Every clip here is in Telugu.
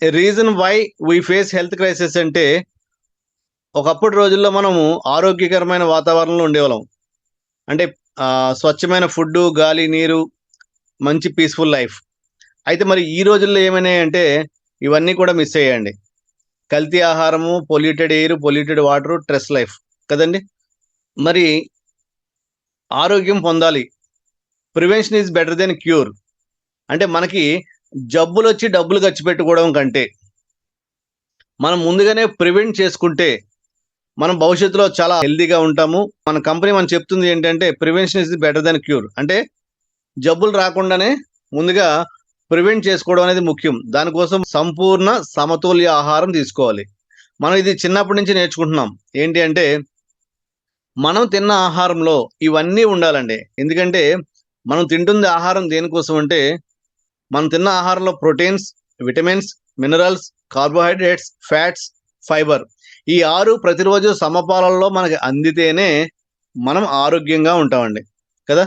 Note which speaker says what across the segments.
Speaker 1: Reason why we face health crisis అంటే ఒకప్పటి రోజుల్లో మనము ఆరోగ్యకరమైన వాతావరణంలో ఉండేవాళ్ళం. అంటే స్వచ్ఛమైన ఫుడ్డు, గాలి, నీరు, మంచి పీస్‌ఫుల్ లైఫ్. అయితే మరి ఈ రోజుల్లో ఏమైనాయంటే ఇవన్నీ కూడా మిస్ అయ్యాయండి. కల్తీ ఆహారము, polluted air, polluted water, stress life కదండీ! మరి ఆరోగ్యం పొందాలి. Prevention is better than cure. అంటే మనకి జబ్బులొచ్చి డబ్బులు ఖర్చు పెట్టుకోవడం కంటే, మనం ముందుగానే ప్రివెంట్ చేసుకుంటే, మనం భవిష్యత్తులో చాలా హెల్తీగా ఉంటాము. మన కంపెనీ మనకు చెప్తుంది ఏంటంటే, prevention is better than cure. అంటే జబ్బులు రాకుండానే ముందుగా ప్రివెంట్ చేసుకోవడం అనేది ముఖ్యం. దానికోసం సంపూర్ణ సమతుల్య ఆహారం తీసుకోవాలి. మనం ఇది చిన్నప్పటి నుంచి నేర్చుకుంటున్నాం. ఏంటి అంటే, మనం తిన్న ఆహారంలో ఇవన్నీ ఉండాలండి. ఎందుకంటే, మనం తింటుంది ఆహారం దేనికోసం అంటే, మనం తిన్న ఆహారంలో proteins, vitamins, minerals, carbohydrates, fats, fibre ఈ 6 ప్రతిరోజు సమపాలల్లో మనకి అందితేనే మనం ఆరోగ్యంగా ఉంటామండి. కదా!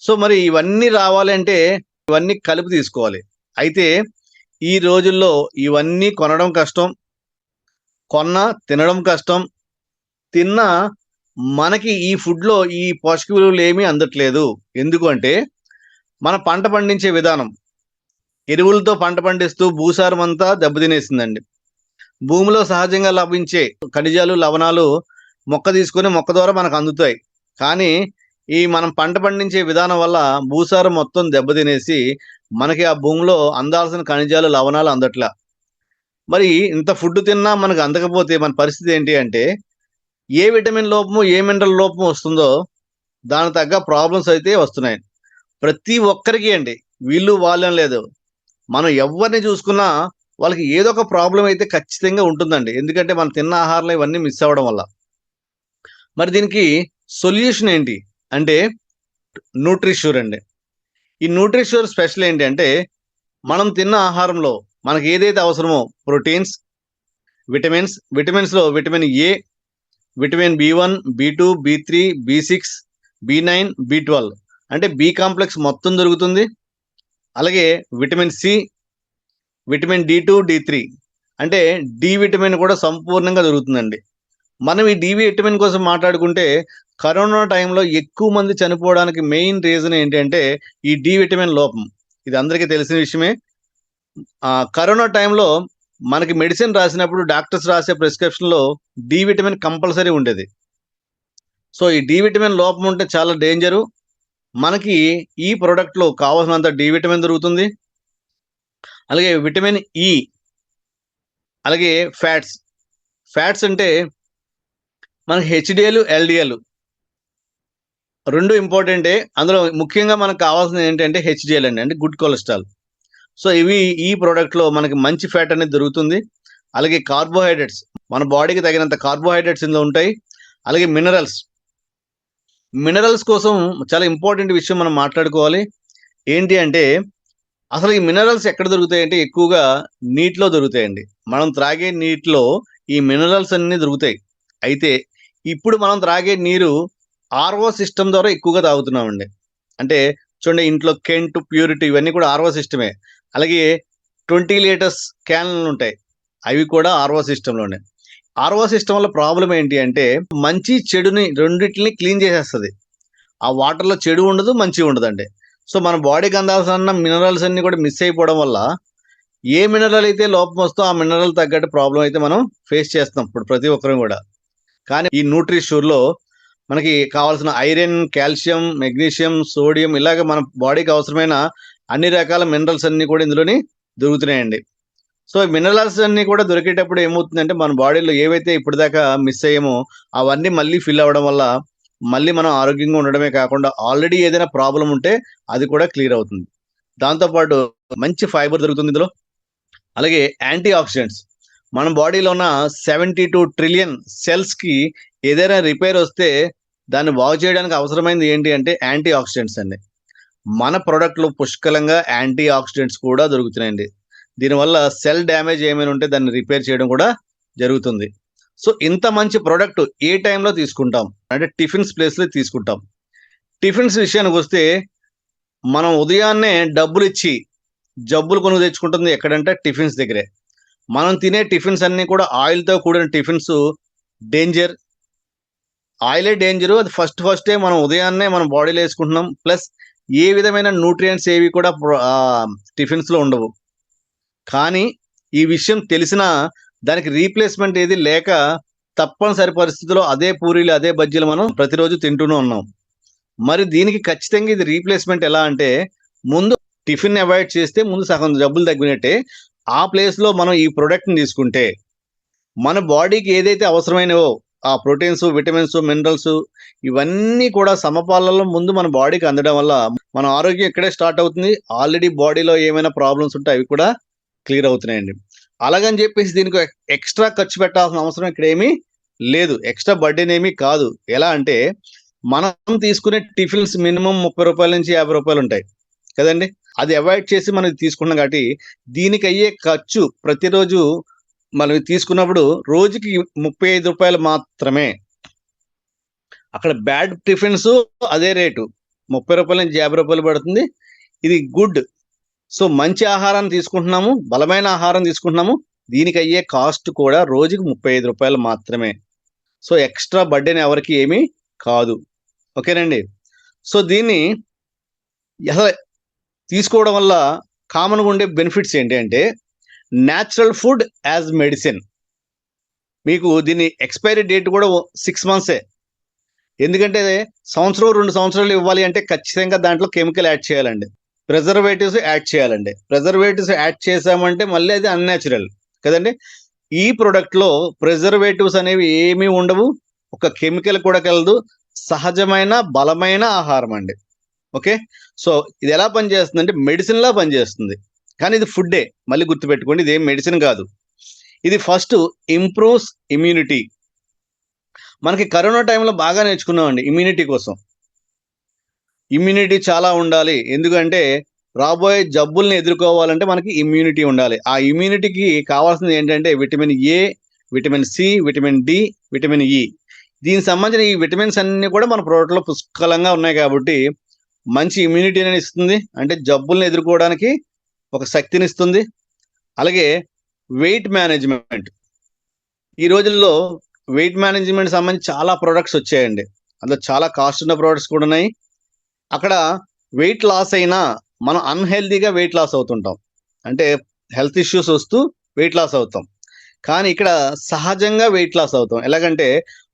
Speaker 1: సో, మరి ఇవన్నీ రావాలంటే ఇవన్నీ కలిపి తీసుకోవాలి. అయితే ఈ రోజుల్లో ఇవన్నీ కొనడం కష్టం. కొన్నా తినడం కష్టం. తిన్నా మనకి ఈ ఫుడ్‌లో ఈ పోషక విలువలేమీ అందట్లేదు. ఎందుకు అంటే మన పంట పండించే విధానం. ఎరువులతో పంట పండిస్తూ భూసారమంతా దెబ్బతినేసిందండి. భూమిలో సహజంగా లభించే ఖనిజాలు, లవణాలు మొక్క తీసుకొని మొక్క ద్వారా మనకు అందుతాయి. కానీ ఈ మనం పంట పండించే విధానం వల్ల భూసారం మొత్తం దెబ్బతినేసి మనకి ఆ భూమిలో అందాల్సిన ఖనిజాలు, లవణాలు అందట్లా. మరి ఇంత ఫుడ్ తిన్నా మనకు అందకపోతే మన పరిస్థితి ఏంటి అంటే ఏ విటమిన్ లోపము, ఏ మినరల్ లోపం వస్తుందో దానికి తగ్గ ప్రాబ్లమ్స్ అయితే వస్తున్నాయి. ప్రతి ఒక్కరికి అండి. వీళ్ళు వాళ్ళని లేదు. మనం ఎవ్వరిని చూసుకున్నా వాళ్ళకి ఏదో ఒక ప్రాబ్లమ్ అయితే ఖచ్చితంగా ఉంటుందండి. ఎందుకంటే మనం తిన్న ఆహారంలో ఇవన్నీ మిస్ అవ్వడం వల్ల. మరి దీనికి సొల్యూషన్ ఏంటి? అంటే న్యూట్రిష్యూర్ అండి. ఈ న్యూట్రిష్యూర్ స్పెషల్ ఏంటి అంటే మనం తిన్న ఆహారంలో మనకి ఏదైతే అవసరమో ప్రోటీన్స్, విటమిన్స్‌లో vitamin A, vitamin B, B, B, B, B, B అంటే బి కాంప్లెక్స్ మొత్తం దొరుకుతుంది. అలాగే vitamin C, vitamin D, D అంటే డి విటమిన్ కూడా సంపూర్ణంగా దొరుకుతుందండి. మనం ఈ డి విటమిన్ కోసం మాట్లాడుకుంటే కరోనా టైంలో ఎక్కువ మంది చనిపోవడానికి మెయిన్ రీజన్ ఏంటంటే ఈ డి విటమిన్ లోపం. ఇది అందరికీ తెలిసిన విషయమే. కరోనా టైంలో మనకి మెడిసిన్ రాసినప్పుడు డాక్టర్స్ రాసే ప్రిస్క్రిప్షన్‌లో డి విటమిన్ కంపల్సరీ ఉండేది. సో, ఈ డి విటమిన్ లోపం ఉంటే చాలా డేంజరు. మనకి ఈ ప్రొడక్ట్‌లో కావాల్సినంత డి విటమిన్ దొరుకుతుంది. అలాగే విటమిన్ ఇ, అలాగే ఫ్యాట్స్. ఫ్యాట్స్ అంటే మనకి హెచ్‌డిఎల్, ఎల్‌డిఎల్ 2 ఇంపార్టెంటే. అందులో ముఖ్యంగా మనకు కావాల్సింది ఏంటంటే హెచ్‌డిఎల్ అండి. అంటే గుడ్ కొలెస్ట్రాల్. సో, ఇవి ఈ ప్రొడక్ట్‌లో మనకి మంచి ఫ్యాట్ అనేది దొరుకుతుంది. అలాగే కార్బోహైడ్రేట్స్ మన బాడీకి తగినంత కార్బోహైడ్రేట్స్ ఇందులో ఉంటాయి. అలాగే మినరల్స్ కోసం చాలా ఇంపార్టెంట్ విషయం మనం మాట్లాడుకోవాలి. ఏంటి అంటే అసలు ఈ మినరల్స్ ఎక్కడ దొరుకుతాయంటే ఎక్కువగా నీటిలో దొరుకుతాయండి. మనం త్రాగే నీటిలో ఈ మినరల్స్ అన్నీ దొరుకుతాయి. అయితే ఇప్పుడు మనం త్రాగే నీరు ఆర్‌ఓ సిస్టమ్ ద్వారా ఎక్కువగా తాగుతున్నామండి. అంటే చూడండి ఇంట్లో కెంట్, ప్యూరిటీ ఇవన్నీ కూడా ఆర్‌ఓ సిస్టమే. అలాగే 20 లీటర్స్ క్యాన్‌లుంటాయి. అవి కూడా ఆర్‌ఓ సిస్టమ్‌లోనే. ఆర్‌ఓ సిస్టమ్ వల్ల ప్రాబ్లమ్ ఏంటి అంటే మంచి, చెడుని రెండిటిని క్లీన్ చేసేస్తది. ఆ వాటర్‌లో చెడు ఉండదు, మంచి ఉండదండి. సో, మన బాడీకి అందాల్సిన మినరల్స్ అన్నీ కూడా మిస్ అయిపోవడం వల్ల ఏ మినరల్ అయితే లోపం వస్తుందో ఆ మినరల్ తగ్గట్టు ప్రాబ్లమ్ అయితే మనం ఫేస్ చేస్తున్నాం ఇప్పుడు ప్రతి ఒక్కరం గూడా. కానీ ఈ న్యూట్రిష్యూర్‌లో మనకి కావాల్సిన ఐరన్, కాల్షియం, మెగ్నీషియం, సోడియం ఇలాగ మన బాడీకి అవసరమైన అన్ని రకాల మినరల్స్ అన్నీ కూడా ఇందులోని దొరుకుతున్నాయండి. సో, ఈ మినరల్స్ అన్నీ కూడా దొరికేటప్పుడు ఏమవుతుందంటే మన బాడీలో ఏవైతే ఇప్పటిదాకా మిస్ అయ్యామో అవన్నీ మళ్ళీ ఫిల్ అవ్వడం వల్ల మళ్ళీ మనం ఆరోగ్యంగా ఉండడమే కాకుండా ఆల్రెడీ ఏదైనా ప్రాబ్లమ్ ఉంటే అది కూడా క్లియర్ అవుతుంది. దాంతో పాటు మంచి ఫైబర్ దొరుకుతుంది ఇందులో. అలాగే యాంటీ ఆక్సిడెంట్స్ మన బాడీలో ఉన్న 72 ట్రిలియన్ సెల్స్‌కి ఏదైనా రిపేర్ వస్తే దాన్ని బాగు చేయడానికి అవసరమైనది ఏంటి అంటే యాంటీ ఆక్సిడెంట్స్ అండి. మన ప్రొడక్ట్‌లో పుష్కలంగా యాంటీ ఆక్సిడెంట్స్ కూడా దొరుకుతున్నాయండి. దీనివల్ల సెల్ డ్యామేజ్ ఏమైనా ఉంటే దాన్ని రిపేర్ చేయడం కూడా జరుగుతుంది. సో, ఇంత మంచి ప్రొడక్ట్ ఏ టైంలో తీసుకుంటాం? అంటే టిఫిన్స్ ప్లేస్‌లో తీసుకుంటాం. టిఫిన్స్ విషయానికొస్తే మనం ఉదయాన్నే డబ్బులిచ్చి జబ్బులు కొనుక్కు తెచ్చుకుంటుంది ఎక్కడంటే టిఫిన్స్ దగ్గరే. మనం తినే టిఫిన్స్ అన్నీ కూడా ఆయిల్‌తో కూడిన టిఫిన్స్ డేంజర్. ఆయిలే డేంజరు. అది ఫస్టే మనం ఉదయాన్నే మనం బాడీలో యేసుకుంటున్నాం. ప్లస్ ఏ విధమైన న్యూట్రియంట్స్ ఏవి కూడా టిఫిన్స్‌లో ఉండవు. కానీ ఈ విషయం తెలిసినా దానికి రీప్లేస్‌మెంట్ ఏది లేక తప్పనిసరి పరిస్థితిలో అదే పూరీలు, అదే బజ్జీలు మనం ప్రతిరోజు తింటూనే ఉన్నాం. మరి దీనికి ఖచ్చితంగా ఇది రీప్లేస్‌మెంట్ ఎలా అంటే, ముందు టిఫిన్‌ని అవాయిడ్ చేస్తే ముందు సగం జబ్బులు తగ్గినట్టే. ఆ ప్లేస్‌లో మనం ఈ ప్రొడక్ట్‌ని తీసుకుంటే, మన బాడీకి ఏదైతే అవసరమైనవో ఆ ప్రోటీన్స్, విటమిన్స్, మినరల్స్ ఇవన్నీ కూడా సమపాలలో ముందు మన బాడీకి అందడం వల్ల మన ఆరోగ్యం ఇక్కడే స్టార్ట్ అవుతుంది. ఆల్రెడీ బాడీలో ఏమైనా ప్రాబ్లమ్స్ ఉంటే అవి కూడా క్లియర్ అవుతున్నాయండి. అలాగని చెప్పేసి దీనికి ఎక్స్‌ట్రా ఖర్చు పెట్టాల్సిన అవసరం ఇక్కడేమీ లేదు. ఎక్స్‌ట్రా బర్డెన్ ఏమీ కాదు. ఎలా అంటే మనం తీసుకునే టిఫిన్స్ మినిమమ్ రూ. 30 నుంచి రూ. 50 ఉంటాయి. కదండీ! అది అవాయిడ్ చేసి మనం ఇది తీసుకుంటున్నాం కాబట్టి దీనికయ్యే ఖర్చు ప్రతిరోజు మనం ఇది తీసుకున్నప్పుడు రోజుకి రూ. 35 మాత్రమే. అక్కడ బ్యాడ్ టిఫిన్స్ అదే రేటు. రూ. 30 నుంచి రూ. 50 పడుతుంది. ఇది గుడ్. సో, మంచి ఆహారాన్ని తీసుకుంటున్నాము. బలమైన ఆహారం తీసుకుంటున్నాము. దీనికయ్యే కాస్ట్ కూడా రోజుకి రూ. 35 మాత్రమే. సో, ఎక్స్‌ట్రా బర్డెన్ ఎవరికీ ఏమీ కాదు. ఓకేనండి. సో, దీన్ని అసలు తీసుకోవడం వల్ల కామన్‌గా ఉండే బెనిఫిట్స్ ఏంటి అంటే, నేచురల్ ఫుడ్ యాజ్ మెడిసిన్. మీకు దీని ఎక్స్‌పైరీ డేట్ కూడా 6 మంత్సే. ఎందుకంటే సంవత్సరం, 2 సంవత్సరాలు ఇవ్వాలి అంటే ఖచ్చితంగా దాంట్లో కెమికల్ యాడ్ చేయాలండి. ప్రిజర్వేటివ్స్ యాడ్ చేయాలండి. ప్రిజర్వేటివ్స్ యాడ్ చేసామంటే మళ్ళీ అది అన్‌న్యాచురల్ కదండీ! ఈ ప్రొడక్ట్‌లో ప్రిజర్వేటివ్స్ అనేవి ఏమీ ఉండవు. ఒక కెమికల్ కూడా కలదు. సహజమైన బలమైన ఆహారం అండి. ఓకే. సో, ఇది ఎలా పనిచేస్తుందంటే మెడిసిన్‌లా పనిచేస్తుంది. కానీ ఇది ఫుడ్డే. మళ్ళీ గుర్తుపెట్టుకోండి ఇదేం మెడిసిన్ కాదు. ఇది ఫస్ట్ ఇంప్రూవ్స్ ఇమ్యూనిటీ. మనకి కరోనా టైంలో బాగా నేర్చుకున్నామండి ఇమ్యూనిటీ కోసం. ఇమ్యూనిటీ చాలా ఉండాలి. ఎందుకంటే రాబోయే జబ్బుల్ని ఎదుర్కోవాలంటే మనకి ఇమ్యూనిటీ ఉండాలి. ఆ ఇమ్యూనిటీకి కావాల్సింది ఏంటంటే vitamin A, vitamin C, vitamin D, vitamin E. దీనికి సంబంధించిన ఈ విటమిన్స్ అన్నీ కూడా మన ప్రోడక్ట్‌లో పుష్కలంగా ఉన్నాయి కాబట్టి మంచి ఇమ్యూనిటీని ఇస్తుంది. అంటే జబ్బుల్ని ఎదుర్కోవడానికి ఒక శక్తినిస్తుంది. అలాగే వెయిట్ మేనేజ్‌మెంట్. ఈ రోజుల్లో వెయిట్ మేనేజ్‌మెంట్ సంబంధించి చాలా ప్రొడక్ట్స్ వచ్చాయండి. అందులో చాలా కాస్ట్ ఉన్న ప్రొడక్ట్స్ కూడా ఉన్నాయి. అక్కడ వెయిట్ లాస్ అయినా మనం అన్‌హెల్తీగా వెయిట్ లాస్ అవుతుంటాం. అంటే హెల్త్ ఇష్యూస్ వస్తూ వెయిట్ లాస్ అవుతాం. కానీ ఇక్కడ సహజంగా వెయిట్ లాస్ అవుతాం. ఎలాగంటే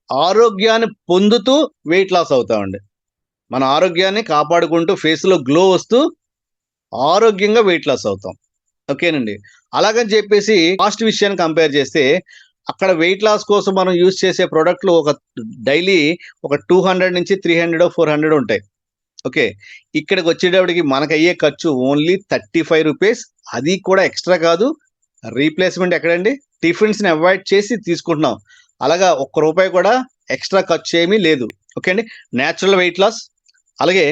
Speaker 1: ఆరోగ్యాన్ని పొందుతూ వెయిట్ లాస్ అవుతామండి. మన ఆరోగ్యాన్ని కాపాడుకుంటూ ఫేస్‌లో గ్లో వస్తూ ఆరోగ్యంగా వెయిట్ లాస్ అవుతాం. ఓకేనండి. అలాగని చెప్పేసి కాస్ట్ విషయాన్ని కంపేర్ చేస్తే అక్కడ వెయిట్ లాస్ కోసం మనం యూజ్ చేసే ప్రొడక్ట్‌లు డైలీ ఒక 200 నుంచి 300, 400 ఉంటాయి. ఓకే. ఇక్కడికొచ్చేటప్పటికి మనకయ్యే ఖర్చు ఓన్లీ రూ. 35. అది కూడా ఎక్స్‌ట్రా కాదు. రీప్లేస్‌మెంట్ ఎక్కడండి? టిఫిన్స్‌ని అవాయిడ్ చేసి తీసుకుంటున్నాం. అలాగా ఒక్క రూపాయి కూడా ఎక్స్‌ట్రా ఖర్చేమీ లేదు. ఓకే అండి. Natural weight loss. అలాగే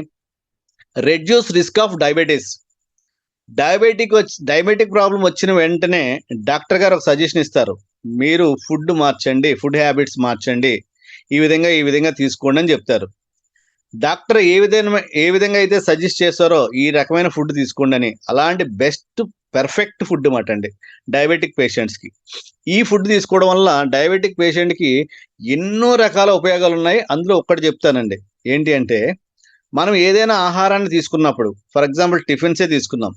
Speaker 1: reduce risk of diabetes. Diabetic problem వచ్చిన వెంటనే డాక్టర్ గారు ఒక సజెషన్ ఇస్తారు. మీరు ఫుడ్ మార్చండి. ఫుడ్ హ్యాబిట్స్ మార్చండి. ఈ విధంగా తీసుకోండి అని చెప్తారు. డాక్టర్ ఏ విధంగా అయితే సజెస్ట్ చేస్తారో ఈ రకమైన ఫుడ్ తీసుకోండని. అలాంటి బెస్ట్ పెర్ఫెక్ట్ ఫుడ్ మాటండి డయాబెటిక్ పేషెంట్స్‌కి. ఈ ఫుడ్ తీసుకోవడం వల్ల డయాబెటిక్ పేషెంట్‌కి ఎన్నో రకాల ఉపయోగాలున్నాయి. అందులో ఒక్కటి చెప్తానండి. ఏంటి అంటే, మనం ఏదైనా ఆహారాన్ని తీసుకున్నప్పుడు ఫర్ ఎగ్జాంపుల్ టిఫిన్సే తీసుకుందాం.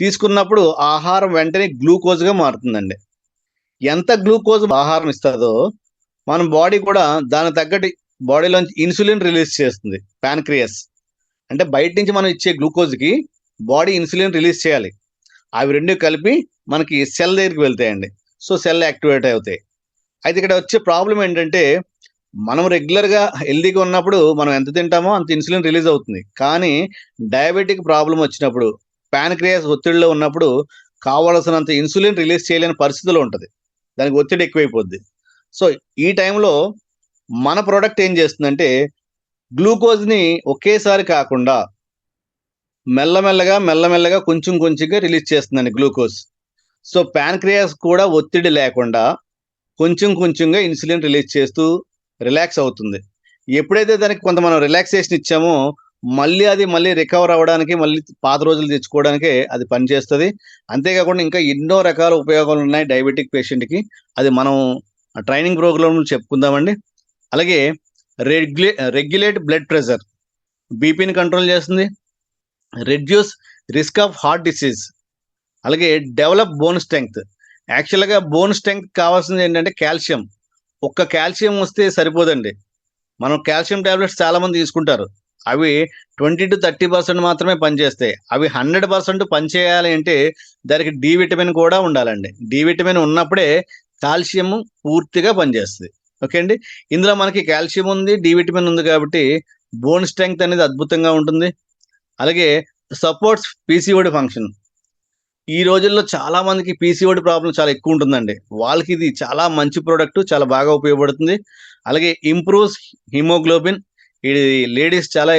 Speaker 1: తీసుకున్నప్పుడు ఆ ఆహారం వెంటనే గ్లూకోజ్‌గా మారుతుందండి. ఎంత గ్లూకోజ్ ఆహారం ఇస్తదో, మన బాడీ కూడా దానికి తగ్గట్టు బాడీలోంచి ఇన్సులిన్ రిలీజ్ చేస్తుంది. పాన్‌క్రియాస్. అంటే బయట నుంచి మనం ఇచ్చే గ్లూకోజ్‌కి బాడీ ఇన్సులిన్ రిలీజ్ చేయాలి. అవి 2 కలిపి మనకి సెల్ దగ్గరికి వెళ్తాయండి. సో, సెల్ యాక్టివేట్ అవుతాయి. అయితే ఇక్కడ వచ్చే ప్రాబ్లమ్ ఏంటంటే, మనం రెగ్యులర్‌గా హెల్తీగా ఉన్నప్పుడు మనం ఎంత తింటామో అంత ఇన్సులిన్ రిలీజ్ అవుతుంది. కానీ డయాబెటిక్ ప్రాబ్లమ్ వచ్చినప్పుడు, పాన్‌క్రియాస్ ఒత్తిడిలో ఉన్నప్పుడు కావాల్సినంత ఇన్సులిన్ రిలీజ్ చేయలేని పరిస్థితిలో ఉంటది. దానికి ఒత్తిడి ఎక్కువైపోద్ది. సో, ఈ టైంలో మన ప్రొడక్ట్ ఏం చేస్తుందంటే, గ్లూకోజ్‌ని ఒకేసారి కాకుండా మెల్లమెల్లగా కొంచెం కొంచెంగా రిలీజ్ చేస్తుందండి గ్లూకోజ్. సో, పాన్‌క్రియాస్ కూడా ఒత్తిడి లేకుండా కొంచెం కొంచెంగా ఇన్సులిన్ రిలీజ్ చేస్తూ రిలాక్స్ అవుతుంది. ఎప్పుడైతే దానికి కొంత మనం రిలాక్సేషన్ ఇచ్చామో మళ్ళీ రికవర్ అవ్వడానికి, మళ్ళీ పాత రోజులు తెచ్చుకోవడానికే అది పనిచేస్తది. అంతేకాకుండా ఇంకా ఎన్నో రకాల ఉపయోగాలు ఉన్నాయి డయాబెటిక్ పేషెంట్‌కి. అది మనం ట్రైనింగ్ ప్రోగ్రామ్‌లో చెప్పుకుందామండి. అలాగే రెగ్యులేట్ బ్లడ్ ప్రెషర్, బీపీని కంట్రోల్ చేస్తుంది. Reduce risk of heart disease. అలాగే డెవలప్ బోన్ స్ట్రెంగ్త్. యాక్చువల్‌గా బోన్ స్ట్రెంగ్త్ కావాల్సింది ఏంటంటే కాల్షియం. ఒక్క కాల్షియం వస్తే సరిపోదండి. మనం కాల్షియం టాబ్లెట్స్ చాలామంది తీసుకుంటారు. అవి 20-30% మాత్రమే పనిచేస్తాయి. అవి 100% పనిచేయాలి అంటే దానికి డి విటమిన్ కూడా ఉండాలండి. డి విటమిన్ ఉన్నప్పుడే కాల్షియం పూర్తిగా పనిచేస్తది. ఓకే అండి. ఇందులో మనకి కాల్షియం ఉంది, డి విటమిన్ ఉంది కాబట్టి బోన్ స్ట్రెంగ్త్ అనేది అద్భుతంగా ఉంటుంది. అలాగే సపోర్ట్స్ పీసీఓడి ఫంక్షన్. ఈ రోజుల్లో చాలా మందికి పీసీఓడి ప్రాబ్లమ్ చాలా ఎక్కువ ఉంటుందండి. వాళ్ళకి ఇది చాలా మంచి ప్రొడక్ట్, చాలా బాగా ఉపయోగపడుతుంది. అలాగే ఇంప్రూవ్స్ హిమోగ్లోబిన్. ఇది లేడీస్ చాలా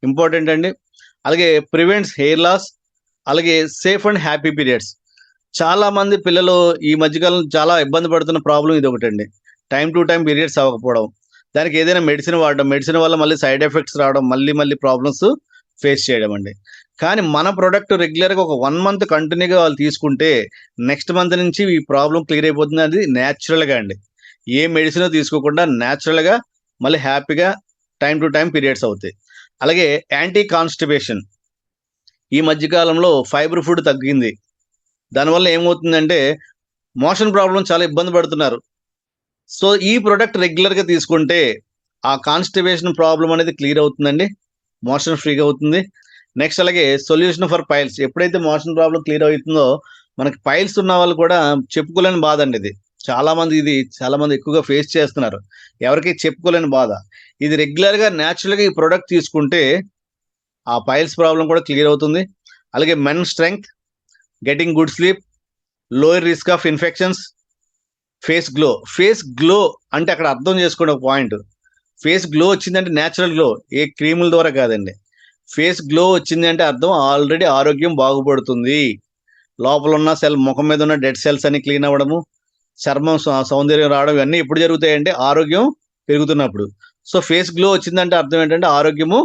Speaker 1: ఇంపార్టెంట్ అండి. అలాగే ప్రివెంట్స్ హెయిర్ లాస్. అలాగే సేఫ్ అండ్ హ్యాపీ పీరియడ్స్. చాలా మంది పిల్లలు ఈ మధ్య కాలంలో చాలా ఇబ్బంది పడుతున్న ప్రాబ్లమ్ ఇదొకటండి. టైమ్ టు టైమ్ పీరియడ్స్ అవ్వకపోవడం. దానికి ఏదైనా మెడిసిన్ వాడడం. మెడిసిన్ వల్ల మళ్ళీ సైడ్ ఎఫెక్ట్స్ రావడం. మళ్ళీ ప్రాబ్లమ్స్ ఫేస్ చేయడం అండి. కానీ మన ప్రొడక్ట్ రెగ్యులర్‌గా ఒక 1 మంత్ కంటిన్యూగా వాళ్ళు తీసుకుంటే నెక్స్ట్ మంత్ నుంచి ఈ ప్రాబ్లమ్ క్లియర్ అయిపోతుంది. అది నేచురల్‌గా అండి. ఏ మెడిసిన్ తీసుకోకుండా నేచురల్‌గా మళ్ళీ హ్యాపీగా టైమ్ టు టైమ్ పీరియడ్స్ అవుతాయి. అలాగే యాంటీ కాన్‌స్టిపేషన్. ఈ మధ్య కాలంలో ఫైబర్ ఫుడ్ తగ్గింది. దానివల్ల ఏమవుతుందంటే మోషన్ ప్రాబ్లమ్ చాలా ఇబ్బంది పడుతున్నారు. సో, ఈ ప్రొడక్ట్ రెగ్యులర్‌గా తీసుకుంటే ఆ కాన్‌స్టిపేషన్ ప్రాబ్లమ్ అనేది క్లియర్ అవుతుందండి. మోషన్ ఫ్రీగా అవుతుంది. నెక్స్ట్ అలాగే సొల్యూషన్ ఫర్ పైల్స్. ఎప్పుడైతే మోషన్ ప్రాబ్లమ్ క్లియర్ అవుతుందో మనకి పైల్స్ ఉన్న వాళ్ళు కూడా చెప్పుకోలేని బాధండి ఇది. చాలా మంది ఎక్కువగా ఫేస్ చేస్తున్నారు. ఎవరికీ చెప్పుకోలేని బాధ. ఇది రెగ్యులర్‌గా నేచురల్‌గా ఈ ప్రొడక్ట్ తీసుకుంటే ఆ పైల్స్ ప్రాబ్లమ్ కూడా క్లియర్ అవుతుంది. అలాగే men strength, getting good sleep, lower risk of infections, face glow. Face glow అంటే అక్కడ అర్థం చేసుకోండి ఒక పాయింట్. ఫేస్ గ్లో వచ్చిందంటే నేచురల్ గ్లో. ఏ క్రీముల ద్వారా కాదండి. ఫేస్ గ్లో వచ్చింది అంటే అర్థం ఆల్రెడీ ఆరోగ్యం బాగుపడుతుంది. లోపల ఉన్న ముఖం మీద ఉన్న డెడ్ సెల్స్ అన్ని క్లీన్ అవ్వడము, చర్మం సౌందర్యం రావడం ఇవన్నీ ఎప్పుడు జరుగుతాయంటే ఆరోగ్యం పెరుగుతున్నప్పుడు. సో, ఫేస్ గ్లో వచ్చిందంటే అర్థం ఏంటంటే ఆరోగ్యము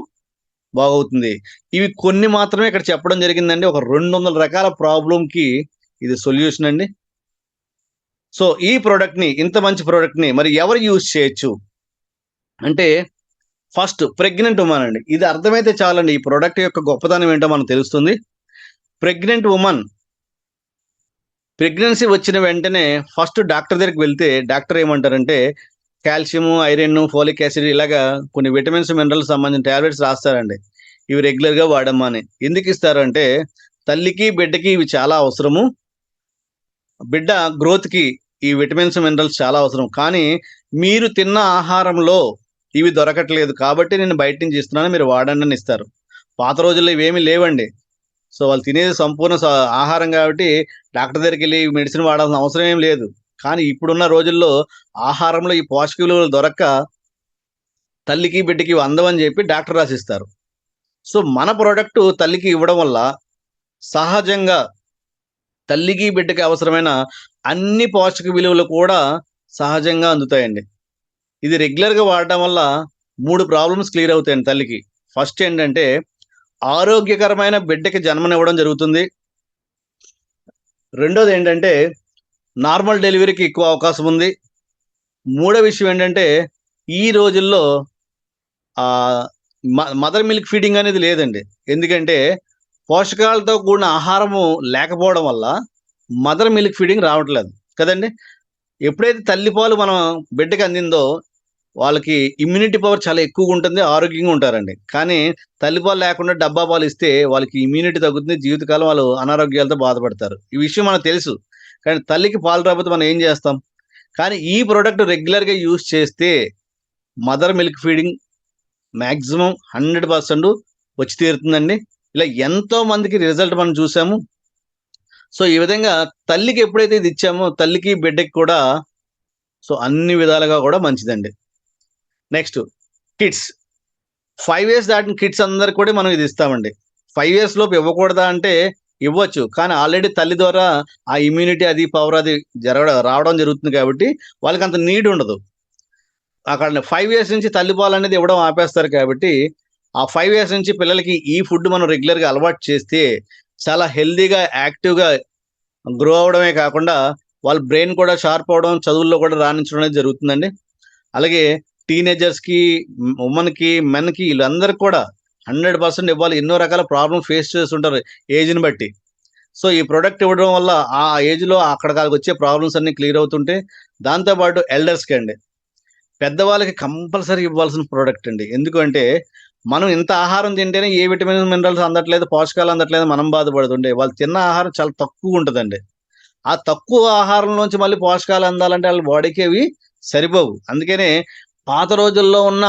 Speaker 1: బాగవుతుంది. ఇవి కొన్ని మాత్రమే ఇక్కడ చెప్పడం జరిగిందండి. ఒక 200 రకాల ప్రాబ్లమ్‌కి ఇది సొల్యూషన్ అండి. సో, ఈ ప్రొడక్ట్‌ని ఇంత మంచి ప్రొడక్ట్‌ని మరి ఎవరు యూజ్ చేయొచ్చు? అంటే ఫస్ట్ ప్రెగ్నెంట్ వుమన్ అండి. ఇది అర్థమైతే చాలండి. ఈ ప్రొడక్ట్ యొక్క గొప్పతనం ఏంటో మనకు తెలుస్తుంది. ప్రెగ్నెంట్ వుమన్ ప్రెగ్నెన్సీ వచ్చిన వెంటనే ఫస్ట్ డాక్టర్ దగ్గరికి వెళ్తే డాక్టర్ ఏమంటారంటే కాల్షియము, ఐరన్, ఫోలిక్ యాసిడ్ ఇలాగా కొన్ని విటమిన్స్, మినరల్స్ సంబంధించిన టాబ్లెట్స్ రాస్తారండి. ఇవి రెగ్యులర్‌గా వాడమ్మా అని. ఎందుకు ఇస్తారంటే తల్లికి, బిడ్డకి ఇవి చాలా అవసరము. బిడ్డ గ్రోత్‌కి ఈ విటమిన్స్, మినరల్స్ చాలా అవసరం. కానీ మీరు తిన్న ఆహారంలో ఇవి దొరకట్లేదు. కాబట్టి నేను బయట నుంచి ఇస్తున్నాను. మీరు వాడండి అని ఇస్తారు. పాత రోజుల్లో ఇవేమీ లేవండి. సో, వాళ్ళు తినేది సంపూర్ణ ఆహారం కాబట్టి డాక్టర్ దగ్గరికెళ్లి మెడిసిన్ వాడాల్సిన అవసరం ఏం లేదు. కానీ ఇప్పుడున్న రోజుల్లో ఆహారంలో ఈ పోషక విలువలు దొరక్క తల్లికి, బిడ్డకి ఇవి అందవని చెప్పి డాక్టర్ రాసిస్తారు. సో, మన ప్రొడక్ట్ తల్లికి ఇవ్వడం వల్ల సహజంగా తల్లికి, బిడ్డకి అవసరమైన అన్ని పోషక విలువలు కూడా సహజంగా అందుతాయండి. ఇది రెగ్యులర్‌గా వాడడం వల్ల 3 ప్రాబ్లమ్స్ క్లియర్ అవుతాయండి తల్లికి. ఫస్ట్ ఏంటంటే ఆరోగ్యకరమైన బిడ్డకి జన్మనివ్వడం జరుగుతుంది. రెండోదేంటంటే నార్మల్ డెలివరీకి ఎక్కువ అవకాశం ఉంది. మూడో విషయం ఏంటంటే ఈ రోజుల్లో ఆహ్, మదర్ మిల్క్ ఫీడింగ్ అనేది లేదండి. ఎందుకంటే పోషకాలతో కూడిన ఆహారము లేకపోవడం వల్ల మదర్ మిల్క్ ఫీడింగ్ రావట్లేదు కదండీ! ఎప్పుడైతే తల్లిపాలు మనం బిడ్డకి అందిందో వాళ్ళకి ఇమ్యూనిటీ పవర్ చాలా ఎక్కువగుంటుంది. ఆరోగ్యంగా ఉంటారండి. కానీ తల్లిపాలు లేకుండా డబ్బా పాలు ఇస్తే వాళ్ళకి ఇమ్యూనిటీ తగ్గుతుంది. జీవితకాలం వాళ్ళు అనారోగ్యాలతో బాధపడతారు. ఈ విషయం మనకు తెలుసు. కానీ తల్లికి పాలు రాకపోతే మనం ఏం చేస్తాం? కానీ ఈ ప్రొడక్ట్ రెగ్యులర్‌గా యూజ్ చేస్తే మదర్ మిల్క్ ఫీడింగ్ మాక్సిమం 100% వచ్చి తీరుతుందండి. ఇలా ఎంతో మందికి రిజల్ట్ మనం చూసాము. సో, ఈ విధంగా తల్లికి ఎప్పుడైతే ఇది ఇచ్చామో తల్లికి, బిడ్డకి కూడా సో, అన్ని విధాలుగా కూడా మంచిదండి. Next kids. 5 ఇయర్స్ దాటిన కిడ్స్ అందరికి కూడా మనం ఇది ఇస్తామండి. 5 ఇయర్స్ లోపు ఇవ్వకూడదా అంటే ఇవ్వచ్చు. కానీ ఆల్రెడీ తల్లి ద్వారా ఆ ఇమ్యూనిటీ అది పవర్ అది రావడం జరుగుతుంది కాబట్టి వాళ్ళకంత నీడ్ ఉండదు. అక్కడ 5 ఇయర్స్ నుంచి తల్లి పాలనేది ఇవ్వడం ఆపేస్తారు కాబట్టి ఆ 5 ఇయర్స్ నుంచి పిల్లలకి ఈ ఫుడ్ మనం రెగ్యులర్‌గా అలవాటు చేస్తే చాలా హెల్తీగా, యాక్టివ్‌గా గ్రో అవ్వడమే కాకుండా వాళ్ళ బ్రెయిన్ కూడా షార్ప్ అవ్వడం, చదువుల్లో కూడా రాణించడం అనేది జరుగుతుందండి. అలాగే టీనేజర్స్‌కి, వుమెన్‌కి, మెన్‌కి ఈళ్ళందరికి కూడా 100% ఇవ్వాలి. ఎన్నో రకాల ప్రాబ్లమ్ ఫేస్ చేస్తుంటారు ఏజ్‌ని బట్టి. సో, ఈ ప్రొడక్ట్ ఇవ్వడం వల్ల ఆ ఏజ్‌లో అక్కడికి ఆళ్ళకొచ్చే ప్రాబ్లమ్స్ అన్నీ క్లియర్ అవుతుంటే, దాంతో పాటు ఎల్డర్స్‌కి అండి. పెద్దవాళ్ళకి కంపల్సరీ ఇవ్వాల్సిన ప్రొడక్ట్ అండి. ఎందుకు అంటే, మనం ఇంత ఆహారం తింటేనే ఏ విటమిన్స్, మినరల్స్ అందట్లేదు, పోషకాలు అందట్లేదు మనం బాధపడుతుంటే, వాళ్ళు తిన్న ఆహారం చాలా తక్కువుంటదండి. ఆ తక్కువ ఆహారంలోంచి మళ్ళీ పోషకాలు అందాలంటే ఆళ్ళ బాడీకి అవి సరిపోవు. అందుకనే పాత రోజుల్లో ఉన్న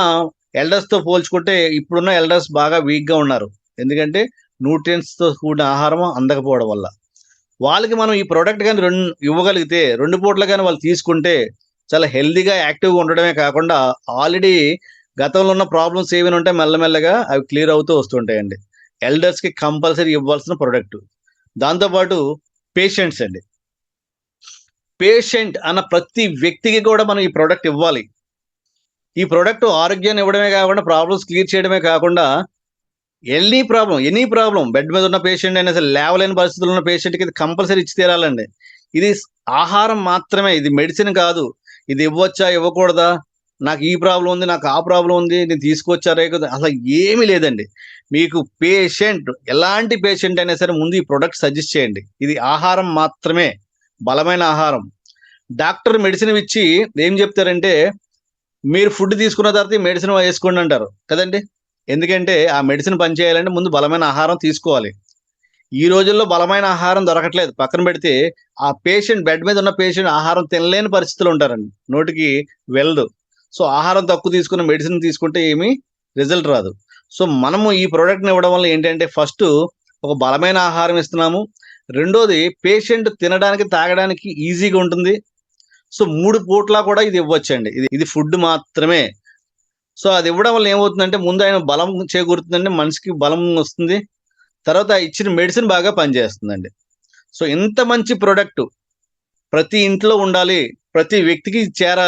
Speaker 1: ఎల్డర్స్‌తో పోల్చుకుంటే ఇప్పుడున్న ఎల్డర్స్ బాగా వీక్‌గా ఉన్నారు. ఎందుకంటే న్యూట్రియంట్స్‌తో కూడిన ఆహారం అందకపోవడం వల్ల. వాళ్ళకి మనం ఈ ప్రొడక్ట్ గాని ఇవ్వగలిగితే 2 పూటలు గాని వాళ్ళు తీసుకుంటే చాలా హెల్తీగా, యాక్టివ్‌గా ఉండడమే కాకుండా ఆల్రెడీ గతంలో ఉన్న ప్రాబ్లమ్స్ ఏమైనా ఉంటే మెల్లమెల్లగా అవి క్లియర్ అవుతూ వస్తుంటాయండి. ఎల్డర్స్‌కి కంపల్సరీ ఇవ్వాల్సిన ప్రొడక్ట్. దాంతో పాటు పేషెంట్స్ అండి. పేషెంట్ అన్న ప్రతి వ్యక్తికి కూడా మనం ఈ ప్రొడక్ట్ ఇవ్వాలి. ఈ ప్రొడక్ట్ ఆరోగ్యాన్ని ఇవ్వడమే కాకుండా ప్రాబ్లమ్స్ క్లియర్ చేయడమే కాకుండా ఎనీ ప్రాబ్లమ్ బెడ్ మీద ఉన్న పేషెంట్ అయినా సరే లేవలేని పరిస్థితుల్లో ఉన్న పేషెంట్‌కి ఇది కంపల్సరీ ఇచ్చి తీరాలండి. ఇది ఆహారం మాత్రమే. ఇది మెడిసిన్ కాదు. ఇది ఇవ్వొచ్చా? ఇవ్వకూడదా? నాకు ఈ ప్రాబ్లమ్ ఉంది. నాకు ఆ ప్రాబ్లమ్ ఉంది. నేను తీసుకోవచ్చా? రేయకూడదా? అసలు ఏమీ లేదండి. మీకు ఎలాంటి పేషెంట్ అయినా సరే ముందు ఈ ప్రొడక్ట్ సజెస్ట్ చేయండి. ఇది ఆహారం మాత్రమే. బలమైన ఆహారం. డాక్టర్ మెడిసిన్ ఇచ్చి ఏం చెప్తారంటే, మీరు ఫుడ్ తీసుకున్న తర్వాత ఈ మెడిసిన్ వేసుకోండి అంటారు. కదండీ! ఎందుకంటే ఆ మెడిసిన్ పనిచేయాలంటే ముందు బలమైన ఆహారం తీసుకోవాలి. ఈ రోజుల్లో బలమైన ఆహారం దొరకట్లేదు. పక్కన పెడితే ఆ పేషెంట్ బెడ్ మీద ఉన్న పేషెంట్ ఆహారం తినలేని పరిస్థితిలో ఉంటారండి. నోటికి వెళ్ళదు. సో, ఆహారం తక్కువ తీసుకుని మెడిసిన్ తీసుకుంటే ఏమి రిజల్ట్ రాదు. సో, మనము ఈ ప్రొడక్ట్‌ని ఇవ్వడం వల్ల ఏంటంటే ఫస్టు ఒక బలమైన ఆహారం ఇస్తున్నాము. రెండోది పేషెంట్ తినడానికి, తాగడానికి ఈజీగా ఉంటుంది. సో, 3 పూట్ల కూడా ఇది ఇవ్వొచ్చండి. ఇది ఫుడ్ మాత్రమే. సో, అది ఇవ్వడం వల్ల ఏమవుతుందంటే ముందు ఆయన బలం చేకూరుతుందండి. మనిషికి బలం వస్తుంది. తర్వాత ఇచ్చిన మెడిసిన్ బాగా పనిచేస్తుందండి. సో, ఇంత మంచి ప్రొడక్ట్ ప్రతి ఇంట్లో ఉండాలి. ప్రతి వ్యక్తికి చేరాలి.